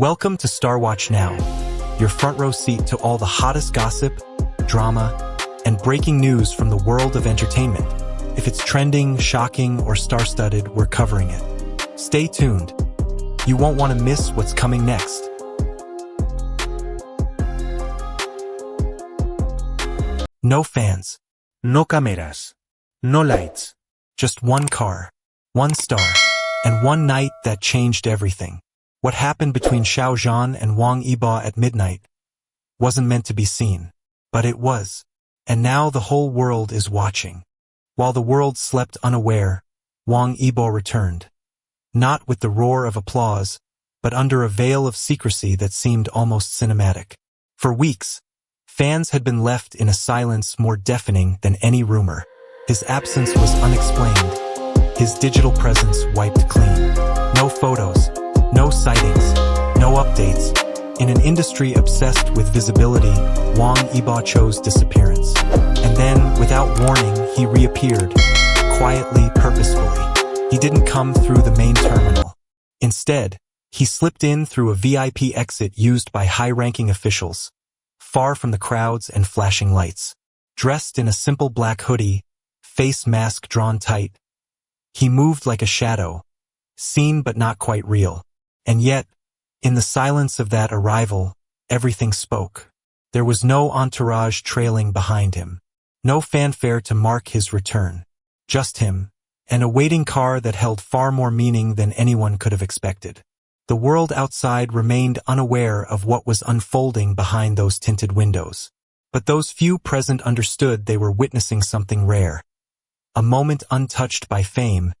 Welcome to Star Watch Now, your front row seat to all the hottest gossip, drama, and breaking news from the world of entertainment. If it's trending, shocking, or star-studded, we're covering it. Stay tuned. You won't want to miss what's coming next. No fans, no cameras, no lights, just one car, one star, and one night that changed everything. What happened between Xiao Zhan and Wang Yibo at midnight wasn't meant to be seen, but it was. And now the whole world is watching. While the world slept unaware, Wang Yibo returned. Not with the roar of applause, but under a veil of secrecy that seemed almost cinematic. For weeks, fans had been left in a silence more deafening than any rumor. His absence was unexplained. His digital presence wiped clean. No photos, no sightings, no updates. In an industry obsessed with visibility, Wang Yibo chose disappearance. And then, without warning, he reappeared, quietly, purposefully. He didn't come through the main terminal. Instead, he slipped in through a VIP exit used by high-ranking officials, far from the crowds and flashing lights. Dressed in a simple black hoodie, face mask drawn tight, he moved like a shadow, seen but not quite real. And yet, in the silence of that arrival, everything spoke. There was no entourage trailing behind him, no fanfare to mark his return. Just him, and a waiting car that held far more meaning than anyone could have expected. The world outside remained unaware of what was unfolding behind those tinted windows. But those few present understood they were witnessing something rare. A moment untouched by fame,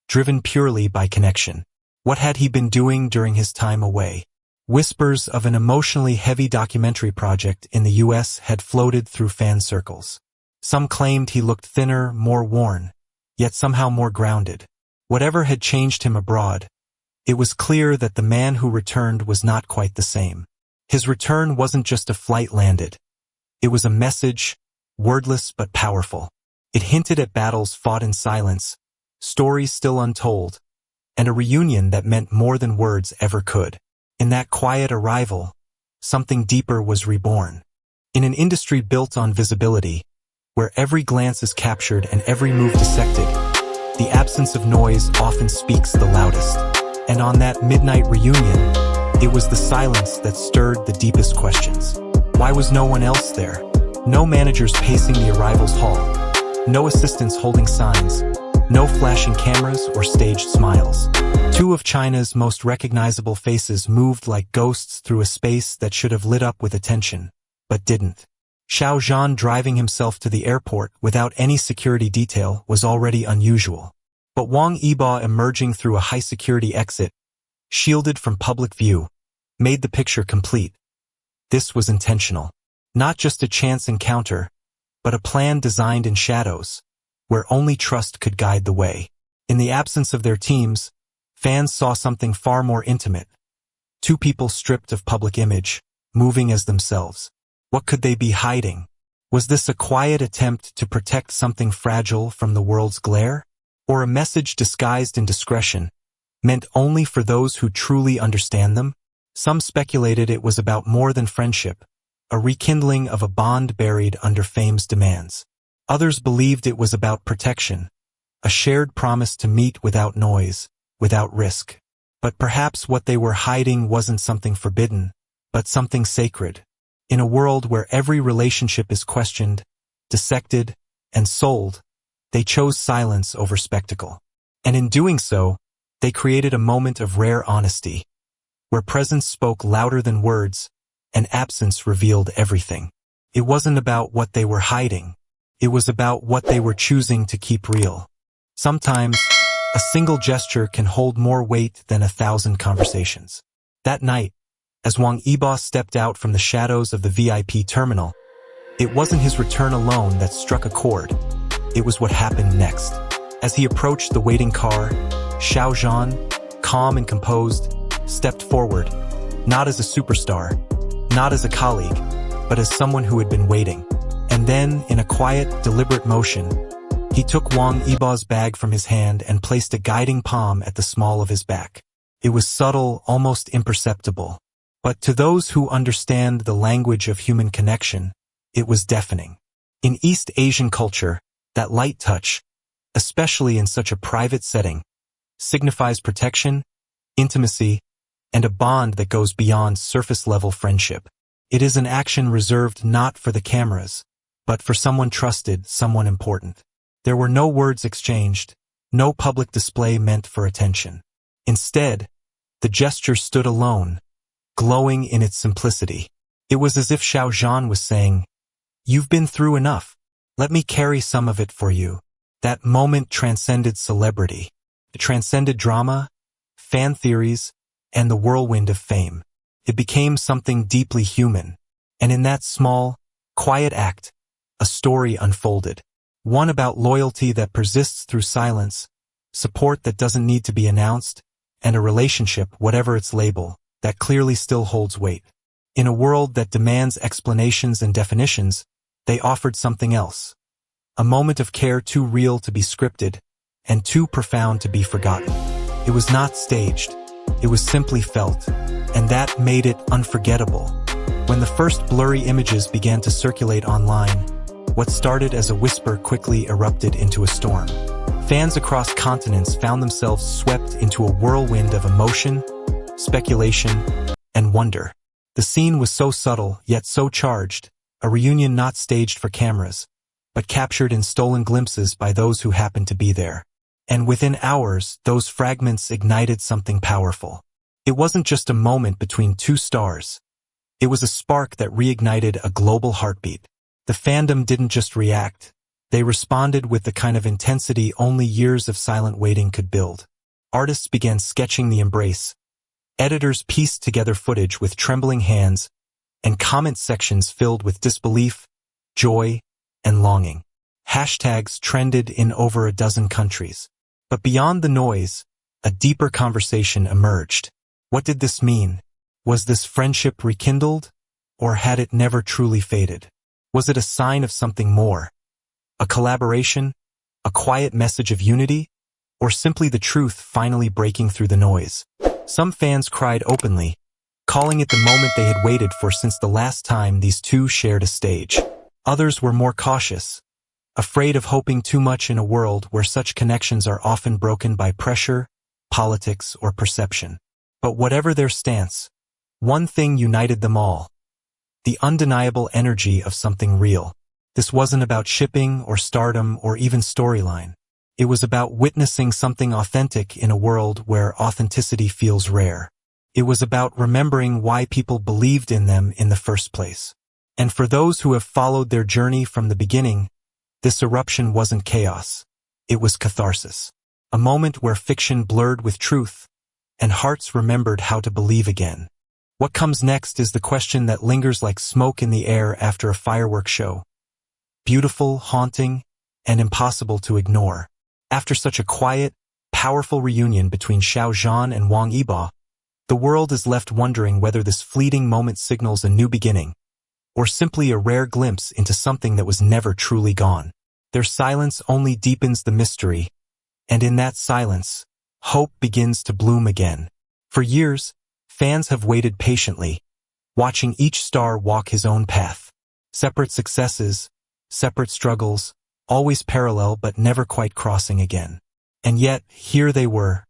driven purely by connection. What had he been doing during his time away? Whispers of an emotionally heavy documentary project in the US had floated through fan circles. Some claimed he looked thinner, more worn, yet somehow more grounded. Whatever had changed him abroad, it was clear that the man who returned was not quite the same. His return wasn't just a flight landed. It was a message, wordless but powerful. It hinted at battles fought in silence, stories still untold, and a reunion that meant more than words ever could. In that quiet arrival, something deeper was reborn. In an industry built on visibility, where every glance is captured and every move dissected, the absence of noise often speaks the loudest. And on that midnight reunion, it was the silence that stirred the deepest questions. Why was no one else there? No managers pacing the arrivals hall, no assistants holding signs, no flashing cameras or staged smiles. Two of China's most recognizable faces moved like ghosts through a space that should have lit up with attention, but didn't. Xiao Zhan driving himself to the airport without any security detail was already unusual. But Wang Yibo emerging through a high-security exit, shielded from public view, made the picture complete. This was intentional. Not just a chance encounter, but a plan designed in shadows, where only trust could guide the way. In the absence of their teams, fans saw something far more intimate. Two people stripped of public image, moving as themselves. What could they be hiding? Was this a quiet attempt to protect something fragile from the world's glare? Or a message disguised in discretion, meant only for those who truly understand them? Some speculated it was about more than friendship, a rekindling of a bond buried under fame's demands. Others believed it was about protection, a shared promise to meet without noise, without risk. But perhaps what they were hiding wasn't something forbidden, but something sacred. In a world where every relationship is questioned, dissected, and sold, they chose silence over spectacle. And in doing so, they created a moment of rare honesty, where presence spoke louder than words, and absence revealed everything. It wasn't about what they were hiding. It was about what they were choosing to keep real. Sometimes, a single gesture can hold more weight than 1,000 conversations. That night, as Wang Yibo stepped out from the shadows of the VIP terminal, it wasn't his return alone that struck a chord. It was what happened next. As he approached the waiting car, Xiao Zhan, calm and composed, stepped forward, not as a superstar, not as a colleague, but as someone who had been waiting. And then, in a quiet, deliberate motion, he took Wang Yibo's bag from his hand and placed a guiding palm at the small of his back. It was subtle, almost imperceptible, But to those who understand the language of human connection, it was deafening. In East Asian culture, that light touch, especially in such a private setting, signifies protection, intimacy, and a bond that goes beyond surface-level friendship. It is an action reserved not for the cameras, but for someone trusted, someone important. There were no words exchanged, no public display meant for attention. Instead, the gesture stood alone, glowing in its simplicity. It was as if Xiao Zhan was saying, "You've been through enough. Let me carry some of it for you." That moment transcended celebrity. It transcended drama, fan theories, and the whirlwind of fame. It became something deeply human. And in that small, quiet act, a story unfolded. One about loyalty that persists through silence, support that doesn't need to be announced, and a relationship, whatever its label, that clearly still holds weight. In a world that demands explanations and definitions, they offered something else. A moment of care too real to be scripted, and too profound to be forgotten. It was not staged. It was simply felt, and that made it unforgettable. When the first blurry images began to circulate online, what started as a whisper quickly erupted into a storm. Fans across continents found themselves swept into a whirlwind of emotion, speculation, and wonder. The scene was so subtle, yet so charged, a reunion not staged for cameras, but captured in stolen glimpses by those who happened to be there. And within hours, those fragments ignited something powerful. It wasn't just a moment between two stars. It was a spark that reignited a global heartbeat. The fandom didn't just react. They responded with the kind of intensity only years of silent waiting could build. Artists began sketching the embrace. Editors pieced together footage with trembling hands, and comment sections filled with disbelief, joy, and longing. Hashtags trended in over a dozen countries. But beyond the noise, a deeper conversation emerged. What did this mean? Was this friendship rekindled, or had it never truly faded? Was it a sign of something more? A collaboration? A quiet message of unity? Or simply the truth finally breaking through the noise? Some fans cried openly, calling it the moment they had waited for since the last time these two shared a stage. Others were more cautious, afraid of hoping too much in a world where such connections are often broken by pressure, politics, or perception. But whatever their stance, one thing united them all: the undeniable energy of something real. This wasn't about shipping or stardom or even storyline. It was about witnessing something authentic in a world where authenticity feels rare. It was about remembering why people believed in them in the first place. And for those who have followed their journey from the beginning, this eruption wasn't chaos. It was catharsis. A moment where fiction blurred with truth, and hearts remembered how to believe again. What comes next is the question that lingers like smoke in the air after a fireworks show. Beautiful, haunting, and impossible to ignore. After such a quiet, powerful reunion between Xiao Zhan and Wang Yibo, the world is left wondering whether this fleeting moment signals a new beginning, or simply a rare glimpse into something that was never truly gone. Their silence only deepens the mystery, and in that silence, hope begins to bloom again. For years, fans have waited patiently, watching each star walk his own path. Separate successes, separate struggles, always parallel but never quite crossing again. And yet, here they were,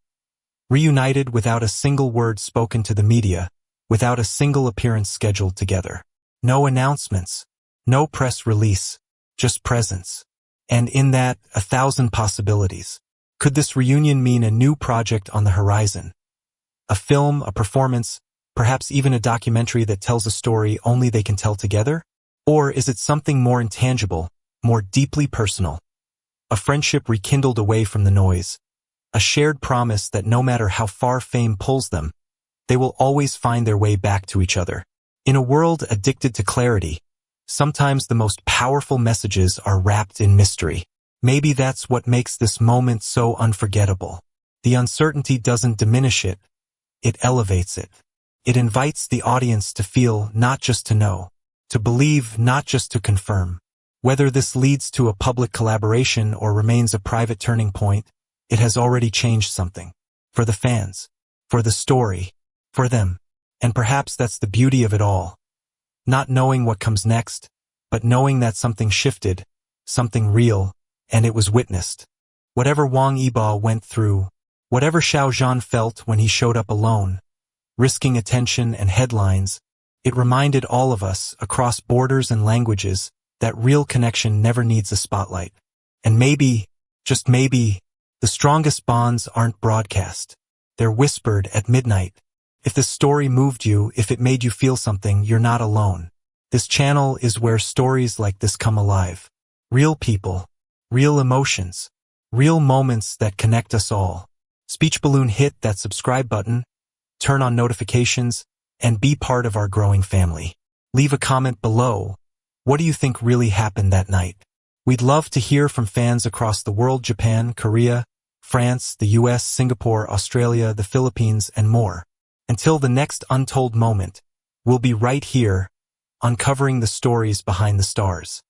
reunited without a single word spoken to the media, without a single appearance scheduled together. No announcements, no press release, just presence. And in that, 1,000 possibilities. Could this reunion mean a new project on the horizon? A film, a performance, perhaps even a documentary that tells a story only they can tell together? Or is it something more intangible, more deeply personal? A friendship rekindled away from the noise. A shared promise that no matter how far fame pulls them, they will always find their way back to each other. In a world addicted to clarity, sometimes the most powerful messages are wrapped in mystery. Maybe that's what makes this moment so unforgettable. The uncertainty doesn't diminish it, it elevates it. It invites the audience to feel, not just to know, to believe, not just to confirm. Whether this leads to a public collaboration or remains a private turning point, it has already changed something. For the fans, for the story, for them. And perhaps that's the beauty of it all. Not knowing what comes next, but knowing that something shifted, something real, and it was witnessed. Whatever Wang Yibo went through, whatever Xiao Zhan felt when he showed up alone, risking attention and headlines, it reminded all of us, across borders and languages, that real connection never needs a spotlight. And maybe, just maybe, the strongest bonds aren't broadcast. They're whispered at midnight. If this story moved you, if it made you feel something, you're not alone. This channel is where stories like this come alive. Real people, real emotions, real moments that connect us all. Speech Balloon, hit that subscribe button, turn on notifications, and be part of our growing family. Leave a comment below. What do you think really happened that night? We'd love to hear from fans across the world: Japan, Korea, France, the US, Singapore, Australia, the Philippines, and more. Until the next untold moment, we'll be right here, uncovering the stories behind the stars.